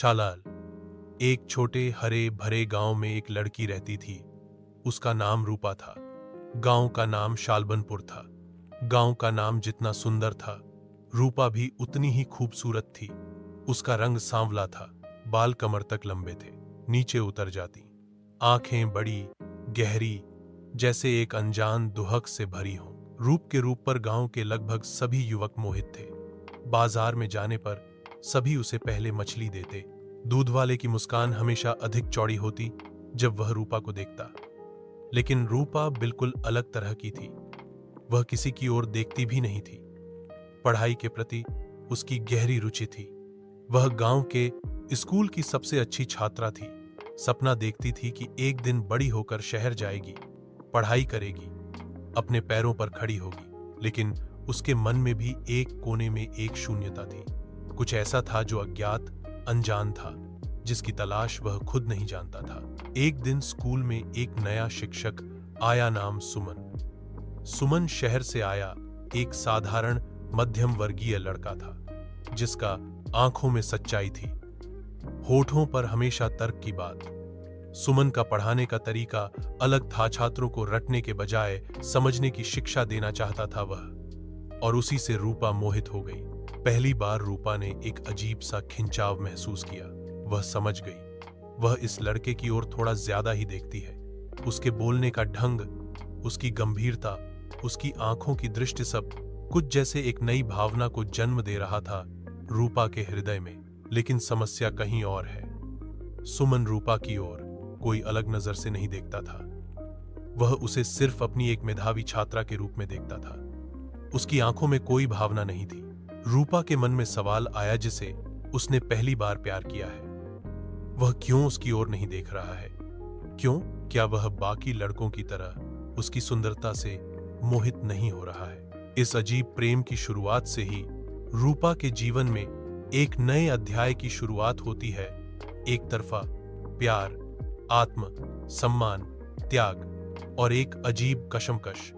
चालाल। एक छोटे हरे भरे गांव में एक लड़की रहती थी। उसका नाम रूपा था। गांव का नाम शालबनपुर था। गांव का नाम जितना सुंदर था, रूपा भी उतनी ही खूबसूरत थी। उसका रंग सांवला था, बाल कमर तक लंबे थे, नीचे उतर जाती, आंखें बड़ी गहरी, जैसे एक अनजान दुहक से भरी हों। रूप के रूप पर गांव के लगभग सभी युवक मोहित थे। बाजार में जाने पर सभी उसे पहले मछली देते। दूध वाले की मुस्कान हमेशा अधिक चौड़ी होती जब वह रूपा को देखता। लेकिन रूपा बिल्कुल अलग तरह की थी। वह किसी की ओर देखती भी नहीं थी। पढ़ाई के प्रति उसकी गहरी रुचि थी। वह गांव के स्कूल की सबसे अच्छी छात्रा थी। सपना देखती थी कि एक दिन बड़ी होकर शहर जाएगी, पढ़ाई करेगी, अपने पैरों पर खड़ी होगी। लेकिन उसके मन में भी एक कोने में एक शून्यता थी। कुछ ऐसा था जो अज्ञात, अनजान था, जिसकी तलाश वह खुद नहीं जानता था। एक दिन स्कूल में एक नया शिक्षक आया, नाम सुमन। सुमन शहर से आया एक साधारण मध्यम वर्गीय लड़का था, जिसका आंखों में सच्चाई थी, होठों पर हमेशा तर्क की बात। सुमन का पढ़ाने का तरीका अलग था। छात्रों को रटने के बजाय समझने की शिक्षा देना चाहता था वह, और उसी से रूपा मोहित हो गई। पहली बार रूपा ने एक अजीब सा खिंचाव महसूस किया। वह समझ गई, वह इस लड़के की ओर थोड़ा ज्यादा ही देखती है। उसके बोलने का ढंग, उसकी गंभीरता, उसकी आंखों की दृष्टि, सब कुछ जैसे एक नई भावना को जन्म दे रहा था रूपा के हृदय में। लेकिन समस्या कहीं और है। सुमन रूपा की ओर कोई अलग नजर से नहीं देखता था। वह उसे सिर्फ अपनी एक मेधावी छात्रा के रूप में देखता था। उसकी आंखों में कोई भावना नहीं थी। रूपा के मन में सवाल आया, जिसे उसने पहली बार प्यार किया है, वह क्यों उसकी ओर नहीं देख रहा है? क्यों? क्या वह बाकी लड़कों की तरह उसकी सुंदरता से मोहित नहीं हो रहा है? इस अजीब प्रेम की शुरुआत से ही रूपा के जीवन में एक नए अध्याय की शुरुआत होती है। एक तरफा प्यार, आत्म सम्मान, त्याग और एक अजीब कशमकश।